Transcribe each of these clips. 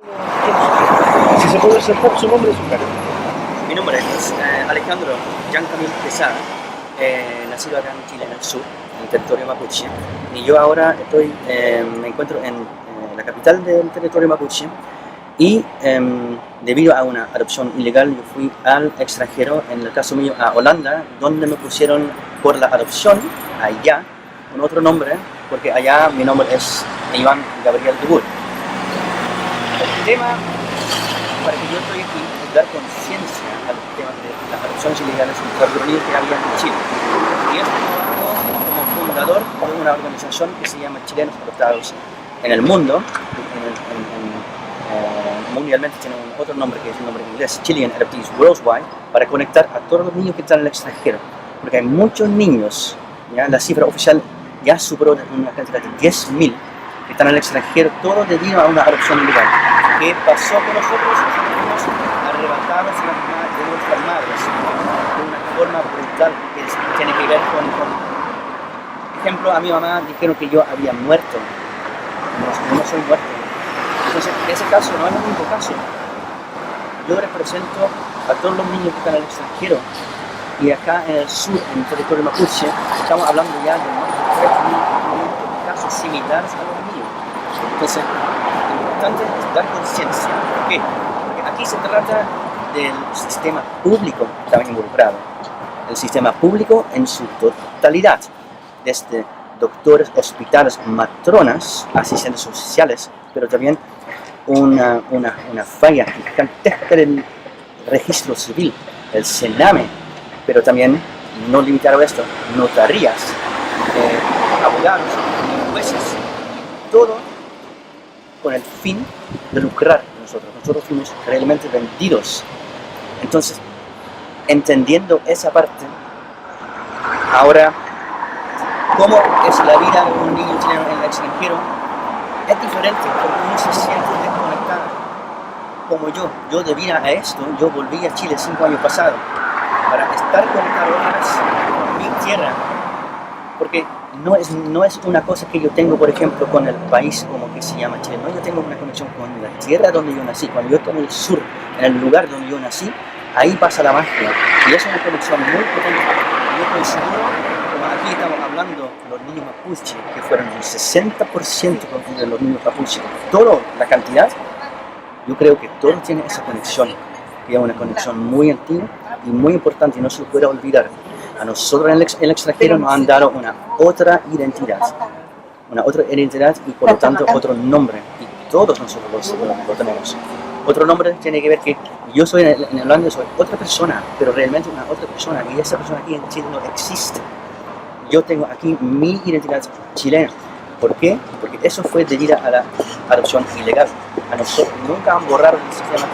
Si se puede resaltar su nombre y su cargo. Mi nombre es Alejandro Giancamil Quesada, nacido acá en Chile, en el sur, en el territorio mapuche. Y yo ahora me encuentro en la capital del territorio mapuche y debido a una adopción ilegal yo fui al extranjero, en el caso mío a Holanda, donde me pusieron por la adopción allá con otro nombre, porque allá mi nombre es Iván Gabriel de Bull. El tema para que yo estoy aquí es dar conciencia a los temas de las adopciones ilegales y cuadrillas que había en Chile. Y esto lo hago como fundador de una organización que se llama Chilenos Adoptados en el Mundo. Mundialmente tiene otro nombre que es el nombre en inglés, Chilean Adoptees Worldwide, para conectar a todos los niños que están en el extranjero. Porque hay muchos niños, ¿ya? La cifra oficial ya superó una cantidad de 10.000 que están en el extranjero, todo debido a una adopción ilegal. ¿Qué pasó con nosotros? Nosotros fuimos arrebatados de nuestras madres de una forma brutal que tiene que ver con ejemplo, a mi mamá dijeron que yo había muerto. No soy muerto. Entonces, ese caso no es el único caso. Yo represento a todos los niños que están en el extranjero. Y acá en el sur, en el territorio mapuche, estamos hablando ya de más de 3.000 casos similares a los míos. Entonces, lo importante es dar conciencia. ¿Por qué? Porque aquí se trata del sistema público que está involucrado. El sistema público en su totalidad. Desde doctores, hospitales, matronas, asistentes sociales, pero también una falla gigantesca del registro civil, el CENAME, pero también, no limitado a esto, notarías, abogados, jueces, todo con el fin de lucrar nosotros. Nosotros fuimos realmente vendidos. Entonces, entendiendo esa parte, ahora, ¿cómo es la vida de un niño chileno en el extranjero? Es diferente porque uno se siente desconectado. Como yo debido a esto, yo volví a Chile 5 años pasados para estar conectado otra vez con mi tierra. Porque no es una cosa que yo tengo, por ejemplo, con el país como que se llama Chile. No, yo tengo una conexión con la tierra donde yo nací. Cuando yo estoy en el sur, en el lugar donde yo nací, ahí pasa la magia. Y es una conexión muy potente. Yo estoy seguro, como aquí estamos hablando, los niños mapuche, que fueron el 60% de los niños mapuche, toda la cantidad, yo creo que todos tienen esa conexión, que es una conexión muy antigua y muy importante y no se lo puede olvidar. A nosotros en el extranjero nos han dado una otra identidad y por lo tanto otro nombre, y todos nosotros lo tenemos. Otro nombre tiene que ver que yo soy en Holanda, soy otra persona, pero realmente una otra persona, y esa persona aquí en Chile no existe. Yo tengo aquí mi identidad chilena. ¿Por qué? Porque eso fue debido a la adopción ilegal. A nosotros nunca han borrado el sistema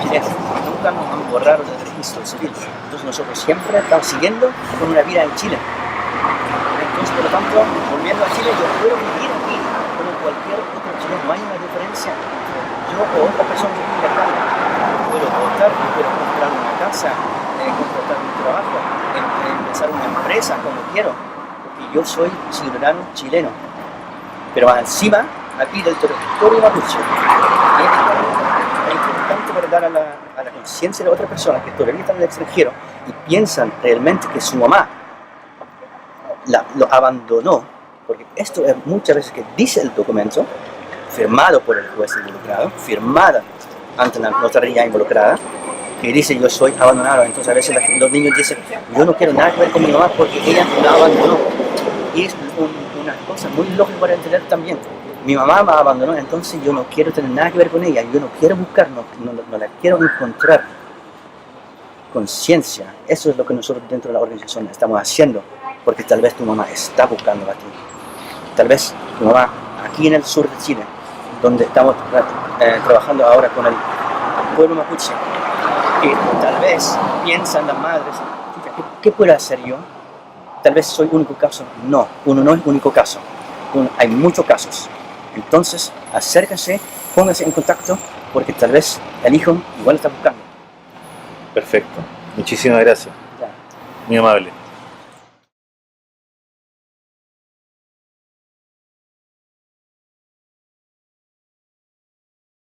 chileno, nunca nos han borrado del registro civil. Entonces nosotros siempre estamos siguiendo con una vida en Chile. Entonces, por lo tanto, volviendo a Chile, yo puedo vivir aquí como cualquier otro chileno. No hay una diferencia entre yo o otra persona que vive acá. Puedo votar, puedo comprar una casa, contratar un trabajo, empezar una empresa como quiero, porque yo soy ciudadano chileno. Pero más encima, aquí del territorio mapuche. Es importante para dar a la conciencia de otra persona que todavía están en el extranjero y piensan realmente que su mamá lo abandonó, porque esto es muchas veces que dice el documento, firmado por el juez involucrado, firmada ante la notaría involucrada, que dice yo soy abandonado. Entonces a veces los niños dicen yo no quiero nada que ver con mi mamá porque ella la abandonó. Y es una cosa muy lógica para entender también. Mi mamá me abandonó, entonces yo no quiero tener nada que ver con ella, yo no quiero buscar, no la quiero encontrar. Conciencia, eso es lo que nosotros dentro de la organización estamos haciendo, porque tal vez tu mamá está buscando a ti. Tal vez tu mamá aquí en el sur de Chile, donde estamos trabajando ahora con el pueblo mapuche, que tal vez piensan las madres, ¿qué puedo hacer yo? Tal vez soy único caso. No, uno no es único caso. Hay muchos casos. Entonces, acérquense, pónganse en contacto, porque tal vez el hijo igual está buscando. Perfecto. Muchísimas gracias. Ya. Muy amable.